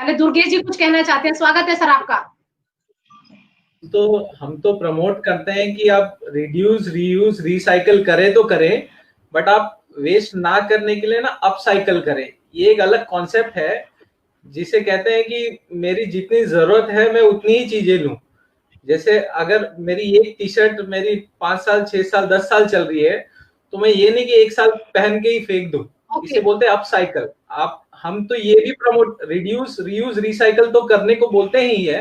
पहले दुर्गेश जी कुछ कहना चाहते हैं, स्वागत है सर आपका। तो हम तो प्रमोट करते हैं कि आप रिड्यूस, रीयूज, रिसाइकल करें तो करें, बट आप वेस्ट ना करने के लिए ना अपसाइकल करें। ये एक अलग कॉन्सेप्ट है जिसे कहते हैं कि मेरी जितनी जरूरत है मैं उतनी ही चीजें लूं। जैसे अगर मेरी एक टी शर्ट मेरी 5 साल, 6 साल, 10 साल चल रही है, तो मैं ये नहीं कि एक साल पहन के ही फेंक दूं। इसे बोलते हैं अपसाइकल। आप हम तो ये भी प्रमोट, रिड्यूस, रीयूज, रिसाइकल तो करने को बोलते ही है,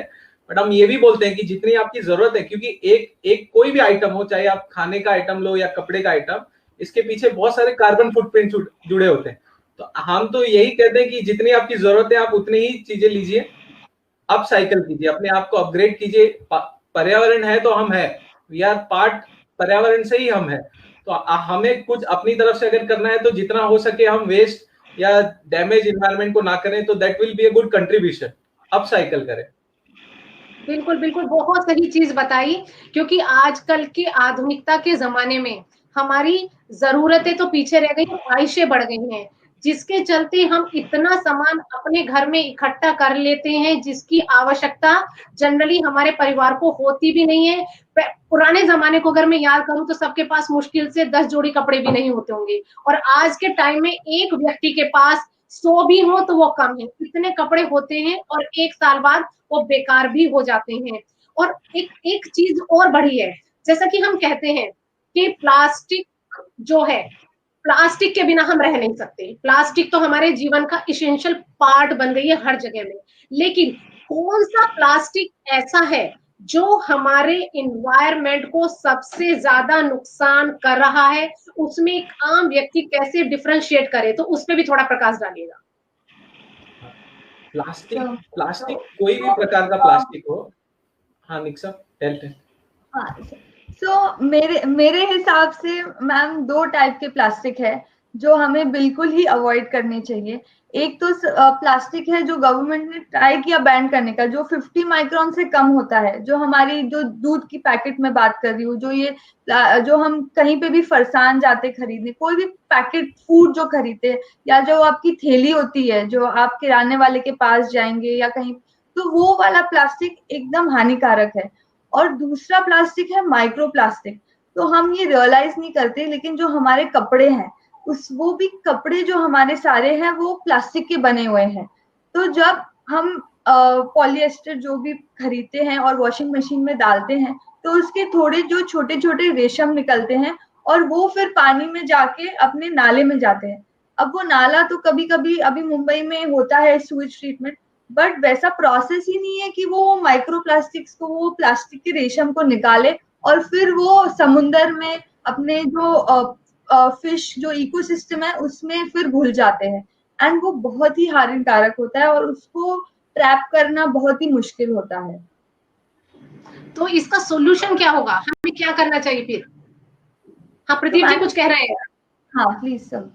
बट हम ये भी बोलते हैं कि जितनी आपकी जरूरत है, क्योंकि एक एक कोई भी आइटम हो, चाहे आप खाने का आइटम लो या कपड़े का आइटम, इसके पीछे बहुत सारे कार्बन फुटप्रिंट जुड़े होते हैं। तो हम तो यही कहते हैं कि जितनी आपकी जरूरत है आप उतनी ही चीजें लीजिए, अप साइकिल कीजिए, अपने आप को अपग्रेड कीजिए। पर्यावरण है तो हम है, वी आर पार्ट, पर्यावरण से ही हम है। तो हमें कुछ अपनी तरफ से अगर करना है तो जितना हो सके हम वेस्ट या डैमेज इन्वायरमेंट को ना करें, तो that will be a good contribution. Up cycle करें। बिल्कुल बिल्कुल, बहुत सही चीज बताई, क्योंकि आजकल की आधुनिकता के जमाने में हमारी जरूरतें तो पीछे रह गई, ख्वाहिशें बढ़ गई हैं, जिसके चलते हम इतना सामान अपने घर में इकट्ठा कर लेते हैं जिसकी आवश्यकता जनरली हमारे परिवार को होती भी नहीं है। पुराने जमाने को अगर मैं याद करूं तो सबके पास मुश्किल से 10 जोड़ी कपड़े भी नहीं होते होंगे, और आज के टाइम में एक व्यक्ति के पास 100 भी हो तो वो कम है, इतने कपड़े होते हैं और एक साल बाद वो बेकार भी हो जाते हैं। और एक एक चीज और बढ़ी है, जैसा कि हम कहते हैं कि प्लास्टिक जो है, प्लास्टिक के बिना हम रह नहीं सकते, प्लास्टिक तो हमारे जीवन का इसेंशियल पार्ट बन गई है हर जगह में। लेकिन कौन सा प्लास्टिक ऐसा है जो हमारे इन्वायरमेंट को सबसे ज्यादा नुकसान कर रहा है, उसमें एक आम व्यक्ति कैसे डिफरेंशिएट करे, तो उस पर भी थोड़ा प्रकाश डालिएगा। प्लास्टिक, प्लास्टिक कोई भी प्रकार का प्लास्टिक हो। हाँ निक्सा, टेल टेल। हाँ, सो मेरे मेरे हिसाब से मैम 2 टाइप के प्लास्टिक है जो हमें बिल्कुल ही अवॉइड करने चाहिए। एक तो प्लास्टिक है जो गवर्नमेंट ने ट्राई किया बैन करने का, जो 50 माइक्रोन से कम होता है, जो हमारी जो दूध की पैकेट में बात कर रही हूँ, जो ये जो हम कहीं पे भी फरसान जाते खरीदने, कोई भी पैकेट फूड जो खरीदते, या जो आपकी थैली होती है जो आप किराने वाले के पास जाएंगे या कहीं, तो वो वाला प्लास्टिक एकदम हानिकारक है। और दूसरा प्लास्टिक है माइक्रो प्लास्टिक। तो हम ये रियलाइज नहीं करते, लेकिन जो हमारे कपड़े हैं, वो भी कपड़े जो हमारे सारे हैं वो प्लास्टिक के बने हुए हैं। तो जब हम पॉलिएस्टर जो भी खरीदते हैं और वॉशिंग मशीन में डालते हैं, तो उसके थोड़े जो छोटे छोटे रेशम निकलते हैं और वो फिर पानी में जाके अपने नाले में जाते हैं। अब वो नाला तो कभी कभी अभी मुंबई में होता है स्यूज ट्रीटमेंट, बट वैसा प्रोसेस ही नहीं है कि वो माइक्रो प्लास्टिक्स को, वो प्लास्टिक के रेशम को निकाले और फिर वो समुंदर में अपने जो फिश जो इकोसिस्टम है उसमें फिर घुल जाते हैं। एंड वो बहुत ही हानिकारक होता है और उसको ट्रैप करना बहुत ही मुश्किल होता है। तो इसका सोल्यूशन क्या होगा, हमें क्या करना चाहिए फिर? हाँ प्रदीप जी कुछ कह रहे हैं। हाँ please sir.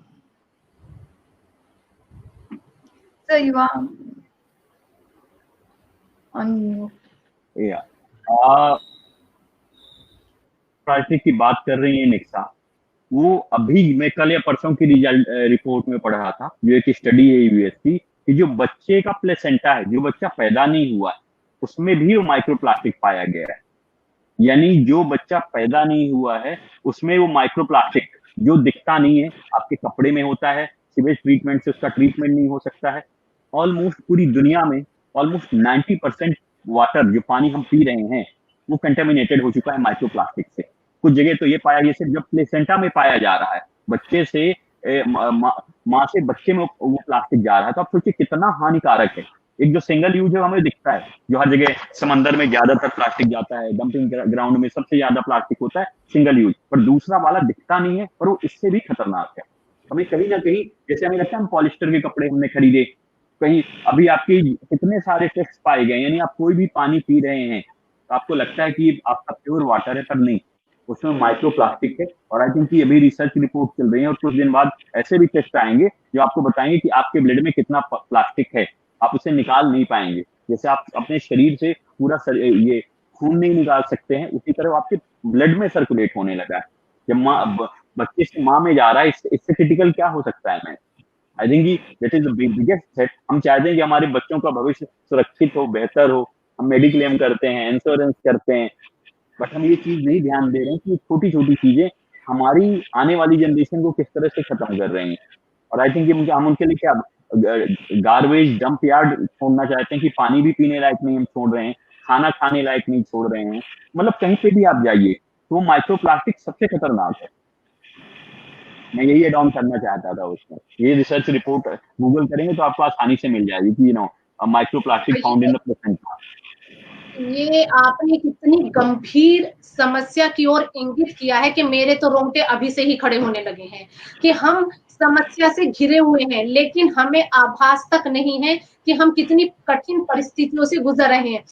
Sir you are plastic की बात कर रही है निक्सा, वो अभी मैं कल या परसों की रिपोर्ट में पढ़ रहा था, जो एक स्टडी है यूएस की, कि जो बच्चे का प्लेसेंटा है, जो बच्चा पैदा नहीं हुआ है, उसमें भी वो माइक्रो प्लास्टिक पाया गया है। यानी जो बच्चा पैदा नहीं हुआ है उसमें वो माइक्रो प्लास्टिक जो दिखता नहीं है, आपके कपड़े में होता है, सीवेज ट्रीटमेंट से उसका ट्रीटमेंट नहीं हो सकता है। ऑलमोस्ट पूरी दुनिया में ऑलमोस्ट 90% वाटर जो पानी हम पी रहे हैं वो कंटेमिनेटेड हो चुका है माइक्रो प्लास्टिक से। कुछ जगह तो ये पाया, जैसे जब प्लेसेंटा में पाया जा रहा है, बच्चे से माँ से बच्चे में वो प्लास्टिक जा रहा है, तो आप सोचिए कितना हानिकारक है। एक जो सिंगल यूज है हमें दिखता है, जो हर जगह समंदर में ज्यादातर प्लास्टिक जाता है, डंपिंग ग्राउंड में सबसे ज्यादा प्लास्टिक होता है सिंगल यूज, पर दूसरा वाला दिखता नहीं है, पर वो इससे भी खतरनाक है। हमें कहीं ना कहीं, जैसे हमें लगता है हम पॉलिस्टर के कपड़े हमने खरीदे, कहीं अभी आपके कितने सारे टेस्ट पाए गए, यानी आप कोई भी पानी पी रहे हैं तो आपको लगता है कि आपका प्योर वाटर है, पर नहीं, उसमें माइक्रो प्लास्टिक है। और आई थिंक कि अभी रिसर्च रिपोर्ट चल रही है और कुछ दिन बाद ऐसे भी टेस्ट आएंगे जो आपको बताएंगे कि आपके ब्लड में कितना प्लास्टिक है, आप उसे निकाल नहीं पाएंगे। जैसे आप अपने शरीर से पूरा ये खून नहीं निकाल सकते हैं, उसी तरह आपके ब्लड में सर्कुलेट होने लगा है। जब बच्चे से माँ में जा रहा है, इससे क्रिटिकल क्या हो सकता है? मैं I think that is the biggest threat. हम चाहते हैं कि हमारे बच्चों का भविष्य सुरक्षित हो, बेहतर हो, हम मेडिक्लेम करते हैं, इंश्योरेंस करते हैं, बट हम ये चीज नहीं ध्यान दे रहे हैं कि छोटी छोटी चीजें हमारी आने वाली जनरेशन को किस तरह से खत्म कर रही हैं। और आई थिंक हम उनके लिए क्या गार्बेज डंप यार्ड छोड़ना चाहते हैं कि पानी भी पीने लायक नहीं हम छोड़ रहे हैं, खाना खाने लायक नहीं छोड़ रहे हैं। मतलब कहीं पे भी आप जाइए तो माइक्रो प्लास्टिक सबसे खतरनाक है। मैं यही एड ऑन करना चाहता था उसमें। ये रिसर्च रिपोर्ट गूगल करेंगे तो आपको आसानी से मिल जाएगी कि micro plastic found in the placenta. ये आपने कितनी गंभीर समस्या की ओर इंगित किया है कि मेरे तो रोंगटे अभी से ही खड़े होने लगे हैं कि हम समस्या से घिरे हुए हैं, लेकिन हमें आभास तक नहीं है कि हम कितनी कठिन परिस्थितियों से गुजर रहे हैं।